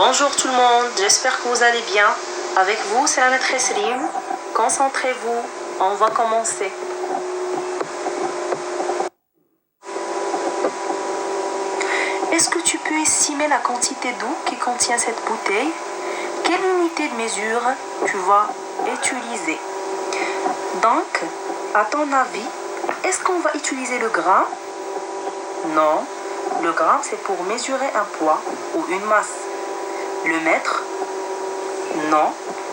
Bonjour tout le monde, j'espère que vous allez bien. Avec vous, c'est la maîtresse Rim. Concentrez-vous, on va commencer. Est-ce que tu peux estimer la quantité d'eau qui contient cette bouteille? Quelle unité de mesure tu vas utiliser? Donc, à ton avis, est-ce qu'on va utiliser le gramme? Non, le gramme c'est pour mesurer un poids ou une masse. Le mètre? Non,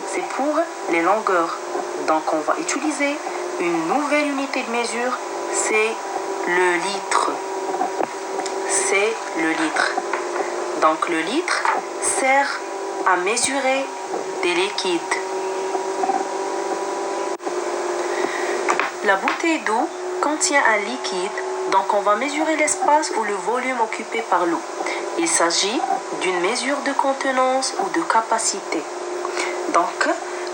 c'est pour les longueurs. Donc on va utiliser une nouvelle unité de mesure, c'est le litre. C'est le litre. Donc le litre sert à mesurer des liquides. La bouteille d'eau contient un liquide, donc on va mesurer l'espace ou le volume occupé par l'eau. Il s'agit d'une mesure de contenance ou de capacité. Donc,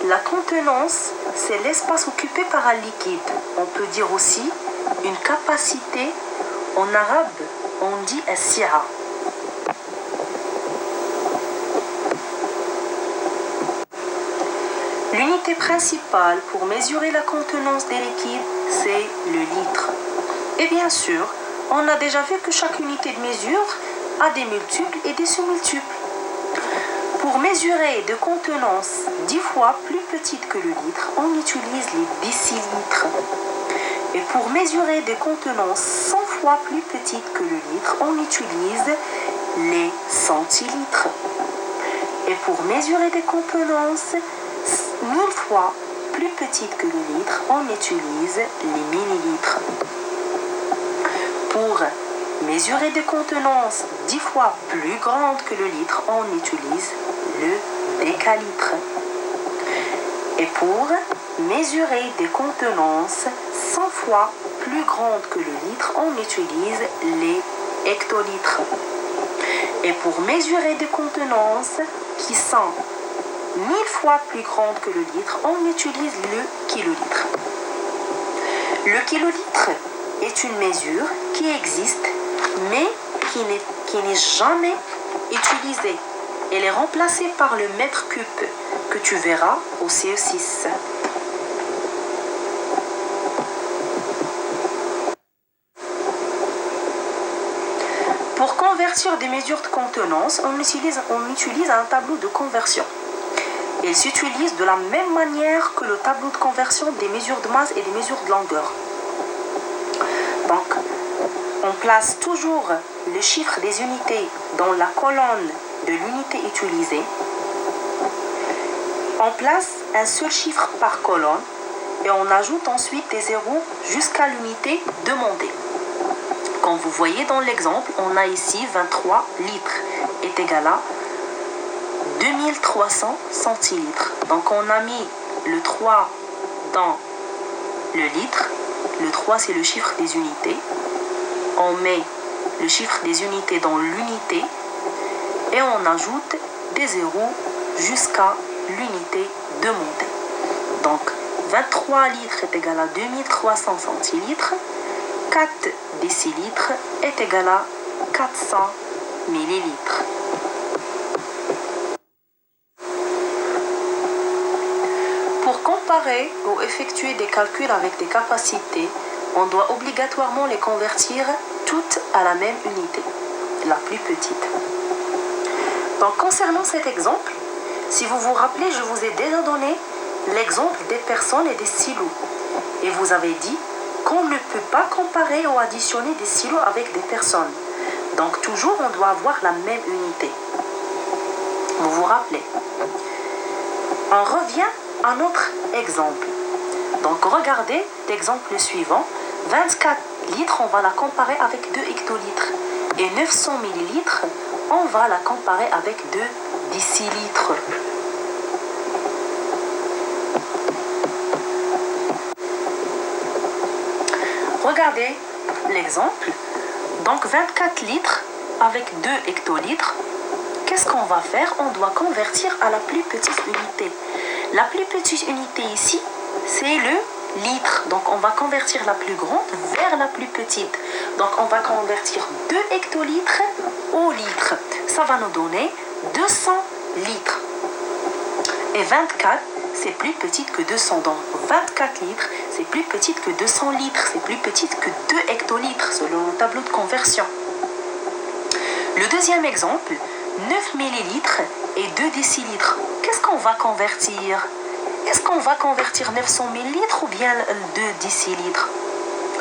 la contenance, c'est l'espace occupé par un liquide. On peut dire aussi une capacité. En arabe, on dit as-si'a. L'unité principale pour mesurer la contenance des liquides, c'est le litre. Et bien sûr, on a déjà vu que chaque unité de mesure a des multiples et des sous-multiples. Pour mesurer de contenance 10 fois plus petite que le litre, on utilise les décilitres. Et pour mesurer des contenances 100 fois plus petites que le litre, on utilise les centilitres. Et pour mesurer des contenances 1000 fois plus petites que le litre, on utilise les millilitres. Pour mesurer des contenances 10 fois plus grandes que le litre, on utilise le décalitre. Et pour mesurer des contenances 100 fois plus grandes que le litre, on utilise les hectolitres. Et pour mesurer des contenances qui sont 1000 fois plus grandes que le litre, on utilise le kilolitre. Le kilolitre est une mesure qui existe mais qui n'est jamais utilisée. Elle est remplacée par le mètre cube que tu verras au CE6. Pour convertir des mesures de contenance, on utilise un tableau de conversion. Il s'utilise de la même manière que le tableau de conversion des mesures de masse et des mesures de longueur. Donc, on place toujours le chiffre des unités dans la colonne de l'unité utilisée. On place un seul chiffre par colonne et on ajoute ensuite des zéros jusqu'à l'unité demandée. Comme vous voyez dans l'exemple, on a ici 23 litres est égal à 2300 centilitres. Donc on a mis le 3 dans le litre. Le 3 c'est le chiffre des unités. On met le chiffre des unités dans l'unité et on ajoute des zéros jusqu'à l'unité demandée. Donc 23 litres est égal à 2300 centilitres. 4 décilitres est égal à 400 millilitres. Pour comparer ou effectuer des calculs avec des capacités, on doit obligatoirement les convertir toutes à la même unité, la plus petite. Donc concernant cet exemple, si vous vous rappelez, je vous ai déjà donné l'exemple des personnes et des stylos. Et vous avez dit qu'on ne peut pas comparer ou additionner des stylos avec des personnes. Donc toujours on doit avoir la même unité. Vous vous rappelez? On revient à notre exemple. Donc regardez l'exemple suivant. 24 litres, on va la comparer avec 2 hectolitres. Et 900 millilitres, on va la comparer avec 2 décilitres. Regardez l'exemple. Donc 24 litres avec 2 hectolitres. Qu'est-ce qu'on va faire? On doit convertir à la plus petite unité. La plus petite unité ici, c'est le litre. Donc on va convertir la plus grande vers la plus petite. Donc on va convertir 2 hectolitres au litre. Ça va nous donner 200 litres. Et 24, c'est plus petite que 200. Donc 24 litres, c'est plus petite que 200 litres. C'est plus petite que 2 hectolitres selon le tableau de conversion. Le deuxième exemple, 9 millilitres et 2 décilitres. Qu'est-ce qu'on va convertir? Est-ce qu'on va convertir 900 millilitres ou bien 2 décilitres?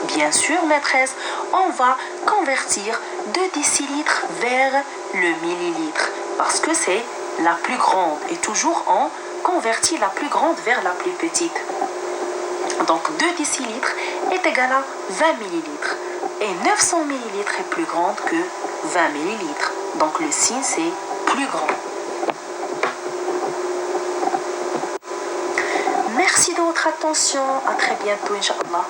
Bien sûr, maîtresse, on va convertir 2 décilitres vers le millilitre parce que c'est la plus grande et toujours on convertit la plus grande vers la plus petite. Donc 2 décilitres est égal à 20 millilitres et 900 millilitres est plus grande que 20 millilitres. Donc le signe c'est plus grand. Merci de votre attention. À très bientôt, Inch'Allah.